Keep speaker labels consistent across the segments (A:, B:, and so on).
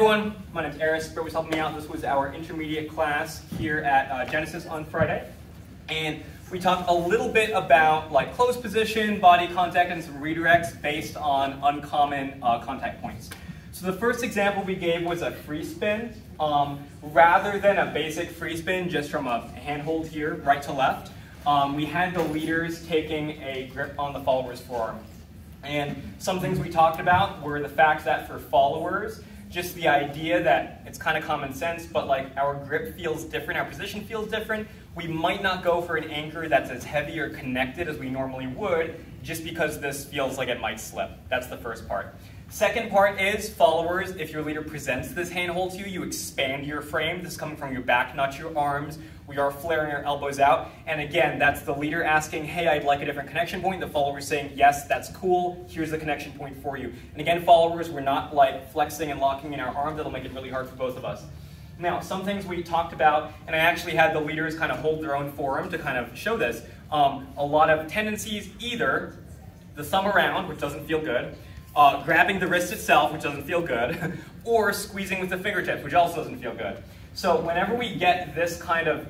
A: Everyone, my name's Aris. Brett was helping me out. This was our intermediate class here at Genesis on Friday. And we talked a little bit about like close position, body contact, and some redirects based on uncommon contact points. So the first example we gave was a free spin. Rather than a basic free spin just from a handhold here, right to left, we had the leaders taking a grip on the follower's forearm. And some things we talked about were the fact that for followers, just the idea that it's kind of common sense, but like our grip feels different, our position feels different. We might not go for an anchor that's as heavy or connected as we normally would, just because this feels like it might slip. That's the first part. Second part is followers, if your leader presents this handhold to you, you expand your frame. This is coming from your back, not your arms. We are flaring our elbows out. And again, that's the leader asking, hey, I'd like a different connection point. The follower is saying, yes, that's cool. Here's the connection point for you. And again, followers, we're not like flexing and locking in our arms. That'll make it really hard for both of us. Now, some things we talked about, and I actually had the leaders kind of hold their own forearm to kind of show this. A lot of tendencies, either the thumb around, which doesn't feel good, grabbing the wrist itself, which doesn't feel good, or squeezing with the fingertips, which also doesn't feel good. So whenever we get this kind of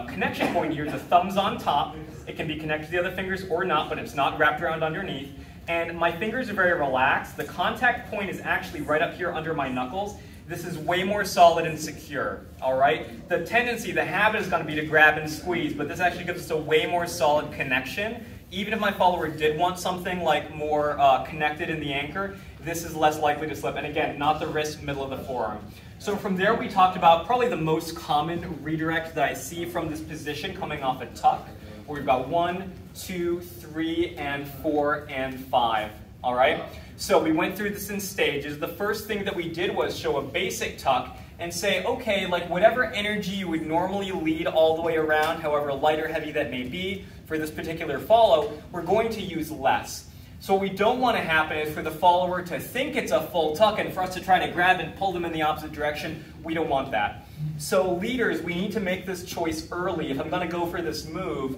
A: connection point here, the thumb's on top. It can be connected to the other fingers or not, but it's not wrapped around underneath. And my fingers are very relaxed. The contact point is actually right up here under my knuckles. This is way more solid and secure, all right? The tendency, the habit is going to be to grab and squeeze, but this actually gives us a way more solid connection. Even if my follower did want something like more connected in the anchor, this is less likely to slip. And again, not the wrist, middle of the forearm. So from there, we talked about probably the most common redirect that I see from this position coming off a tuck, where we've got 1, 2, 3, and 4, and 5, all right? So we went through this in stages. The first thing that we did was show a basic tuck and say, okay, like whatever energy you would normally lead all the way around, however light or heavy that may be, for this particular follow, we're going to use less. So what we don't want to happen is for the follower to think it's a full tuck and for us to try to grab and pull them in the opposite direction. We don't want that. So leaders, we need to make this choice early. If I'm going to go for this move,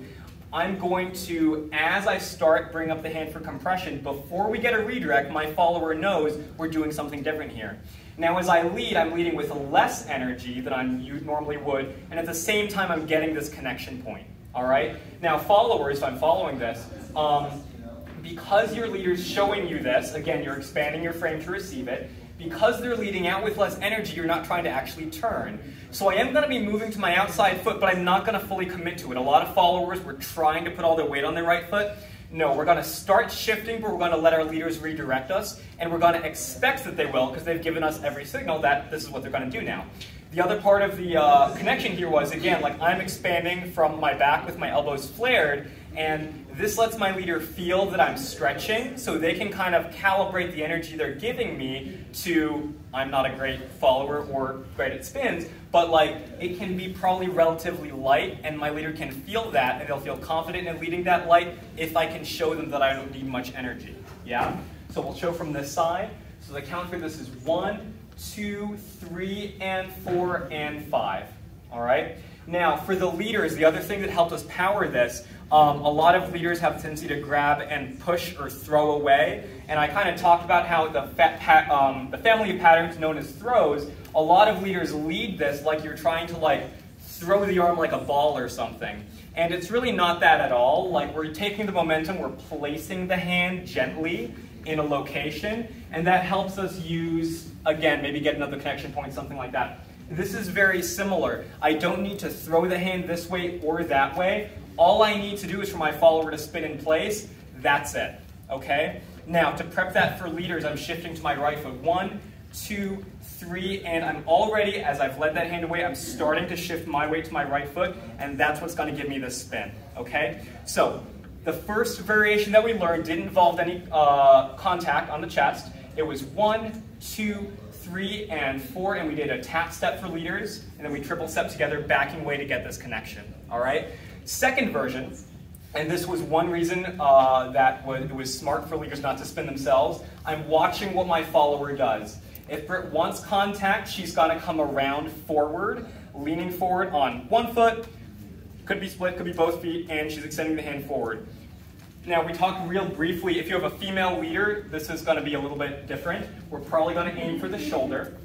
A: I'm going to, as I start, bring up the hand for compression. Before we get a redirect, my follower knows we're doing something different here. Now as I lead, I'm leading with less energy than you normally would, and at the same time I'm getting this connection point. All right? Now followers, if I'm following this, because your leader's showing you this, again, you're expanding your frame to receive it, because they're leading out with less energy, you're not trying to actually turn. So I am going to be moving to my outside foot, but I'm not going to fully commit to it. A lot of followers were trying to put all their weight on their right foot. No, we're going to start shifting, but we're going to let our leaders redirect us, and we're going to expect that they will, because they've given us every signal that this is what they're going to do now. The other part of the connection here was, again, like I'm expanding from my back with my elbows flared, and this lets my leader feel that I'm stretching, so they can kind of calibrate the energy they're giving me to, I'm not a great follower or great at spins, but like it can be probably relatively light, and my leader can feel that, and they'll feel confident in leading that light if I can show them that I don't need much energy. Yeah? So we'll show from this side. So the count for this is 1, 2, 3, and 4, and 5. All right? Now, for the leaders, the other thing that helped us power this, a lot of leaders have a tendency to grab and push or throw away. And I kind of talked about how the family of patterns known as throws, a lot of leaders lead this like you're trying to like throw the arm like a ball or something. And it's really not that at all. Like we're taking the momentum, we're placing the hand gently in a location, and that helps us use, again, maybe get another connection point, something like that. This is very similar. I don't need to throw the hand this way or that way. All I need to do is for my follower to spin in place. That's it, okay? Now, to prep that for leaders, I'm shifting to my right foot. 1, 2, 3, and I'm already, as I've led that hand away, I'm starting to shift my weight to my right foot, and that's what's going to give me this spin, okay? So, the first variation that we learned didn't involve any contact on the chest. It was 1, 2, 3, and 4, and we did a tap step for leaders, and then we triple step together, backing away to get this connection, all right? Second version, and this was one reason that it was smart for leaders not to spin themselves, I'm watching what my follower does. If Britt wants contact, she's going to come around forward, leaning forward on one foot, could be split, could be both feet, and she's extending the hand forward. Now, we talked real briefly, if you have a female leader, this is going to be a little bit different. We're probably going to aim for the shoulder.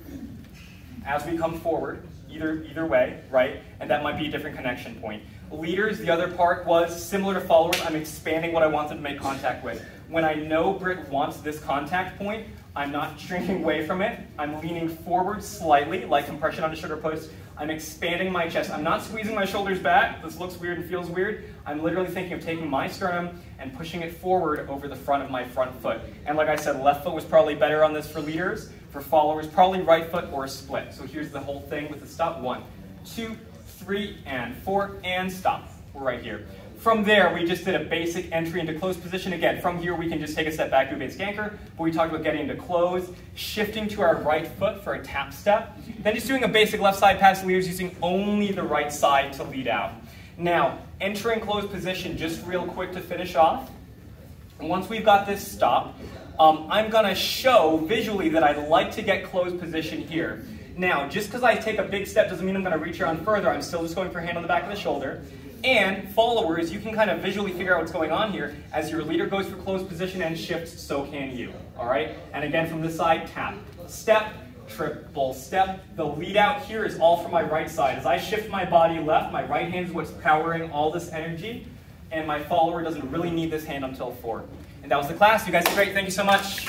A: as we come forward, either way, right? And that might be a different connection point. Leaders, the other part was similar to followers. I'm expanding what I wanted to make contact with. When I know Britt wants this contact point, I'm not shrinking away from it. I'm leaning forward slightly, like compression on a shoulder post. I'm expanding my chest. I'm not squeezing my shoulders back. This looks weird and feels weird. I'm literally thinking of taking my sternum and pushing it forward over the front of my front foot. And like I said, left foot was probably better on this for leaders. For followers, probably right foot or a split. So here's the whole thing with the stop. 1, 2, 3, and 4, and stop. We're right here. From there, we just did a basic entry into closed position. Again, from here, we can just take a step back to a basic anchor, but we talked about getting into closed, shifting to our right foot for a tap step, then just doing a basic left side pass to leaders using only the right side to lead out. Now, entering closed position, just real quick to finish off. And once we've got this stop, I'm going to show visually that I'd like to get closed position here. Now, just because I take a big step doesn't mean I'm going to reach around further. I'm still just going for a hand on the back of the shoulder. And followers, you can kind of visually figure out what's going on here. As your leader goes for closed position and shifts, so can you. All right? And again, from this side, tap, step, triple step. The lead out here is all from my right side. As I shift my body left, my right hand is what's powering all this energy. And my follower doesn't really need this hand until 4. And that was the class. You guys did great. Thank you so much.